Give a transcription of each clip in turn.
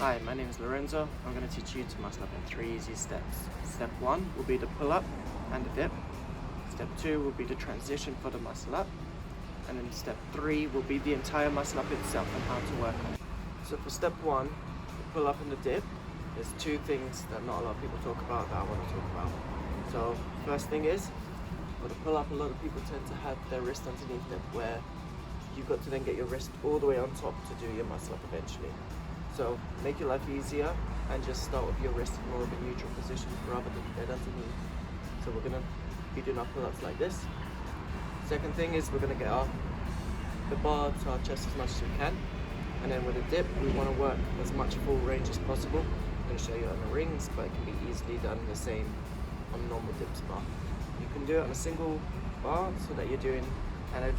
Hi, my name is Lorenzo. I'm going to teach you to muscle up in 3 easy steps. Step 1 will be the pull-up and the dip. Step 2 will be the transition for the muscle up. And then step 3 will be the entire muscle up itself and how to work on it. So for step 1, the pull-up and the dip, there's 2 things that not a lot of people talk about that I want to talk about. So first thing is, for the pull-up, a lot of people tend to have their wrist underneath them, where you've got to then get your wrist all the way on top to do your muscle up eventually. So make your life easier and just start with your wrist in more of a neutral position rather than dead underneath. So we're going to be doing our pull-ups like this. Second thing is we're going to get the bar to our chest as much as we can. And then with a dip, we want to work as much full range as possible. I'm going to show you on the rings, but it can be easily done the same on a normal dips bar. You can do it on a single bar so that you're doing kind of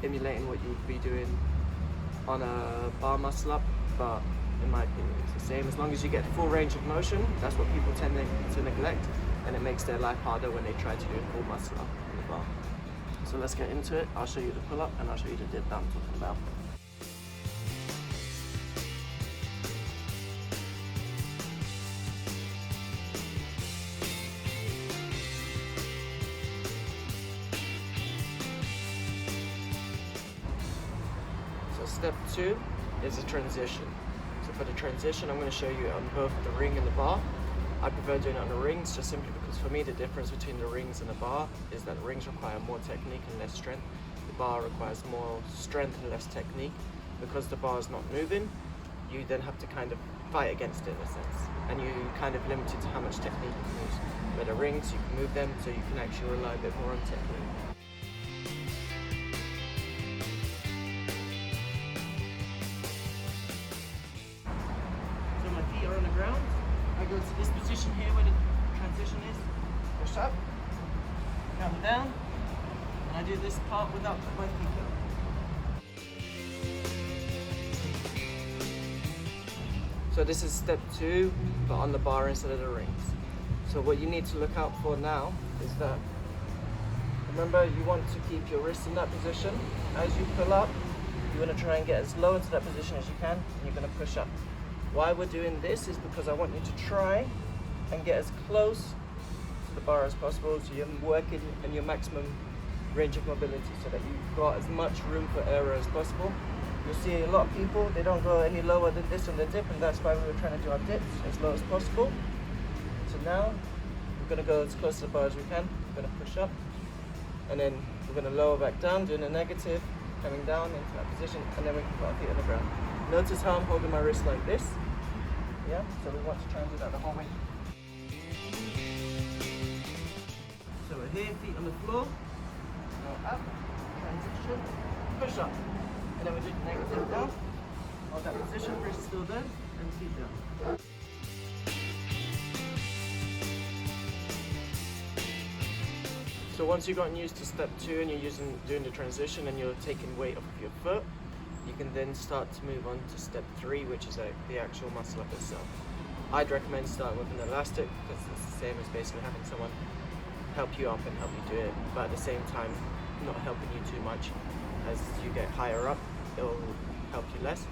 emulating what you would be doing on a bar muscle up, but in my opinion it's the same. As long as you get full range of motion, that's what people tend to neglect, and it makes their life harder when they try to do a full muscle up on the bar. So let's get into it. I'll show you the pull up and I'll show you the dip that I'm talking about. So step 2 is a transition. So for the transition, I'm going to show you on both the ring and the bar. I prefer doing it on the rings just simply because for me the difference between the rings and the bar is that the rings require more technique and less strength. The bar requires more strength and less technique. Because the bar is not moving, you then have to kind of fight against it in a sense, and you kind of limited to how much technique you can use. Where the rings, you can move them so you can actually rely a bit more on technique. On the ground, I go to this position here where the transition is, push up, come down, and I do this part without my feet up. So this is step 2, but on the bar instead of the rings. So what you need to look out for now is that, remember, you want to keep your wrist in that position. As you pull up, you want to try and get as low into that position as you can, and you're going to push up. Why we're doing this is because I want you to try and get as close to the bar as possible so you're working in your maximum range of mobility so that you've got as much room for error as possible. You'll see a lot of people, they don't go any lower than this on the dip, and that's why we were trying to do our dips as low as possible. So now we're going to go as close to the bar as we can. We're going to push up and then we're going to lower back down, doing a negative, coming down into that position, and then we can put our feet on the ground. Notice how I'm holding my wrist like this. Yeah, so we want to try and do that the whole way. So we're here, feet on the floor, go up, transition, push up, and then we do negative down, hold that position, wrist still there, and feet down. So once you've gotten used to step 2 and you're doing the transition and you're taking weight off of your foot, you can then start to move on to step 3, which is the actual muscle up itself. I'd recommend starting with an elastic because it's the same as basically having someone help you up and help you do it, but at the same time not helping you too much. As you get higher up, it'll help you less,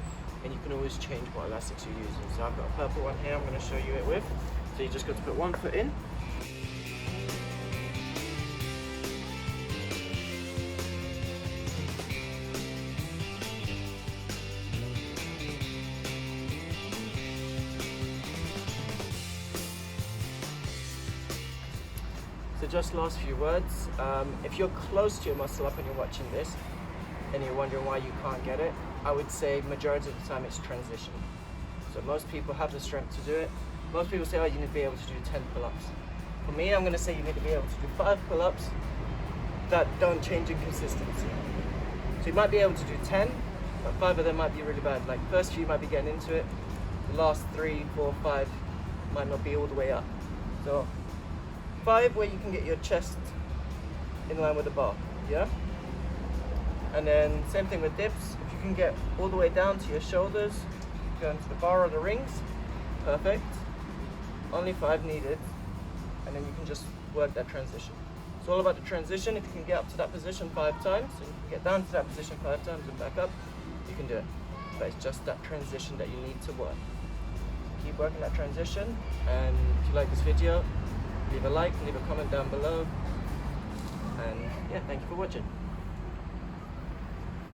and you can always change what elastics you're using. So I've got a purple one here I'm going to show you it with. So you just got to put one foot in, So just last few words, if you're close to your muscle up and you're watching this and you're wondering why you can't get it, I would say majority of the time it's transition. So most people have the strength to do it. Most people say, oh, you need to be able to do 10 pull-ups. For me, I'm going to say you need to be able to do 5 pull-ups that don't change in consistency. So you might be able to do 10, but 5 of them might be really bad. Like first few might be getting into it, the last 3, 4, 5 might not be all the way up. So 5 where you can get your chest in line with the bar, yeah? And then same thing with dips. If you can get all the way down to your shoulders, go into the bar or the rings, perfect. Only 5 needed, and then you can just work that transition. It's all about the transition. If you can get up to that position 5 times, and you can get down to that position 5 times and back up, you can do it. But it's just that transition that you need to work. keep working that transition. And if you like this video, leave a like, leave a comment down below. And yeah, thank you for watching.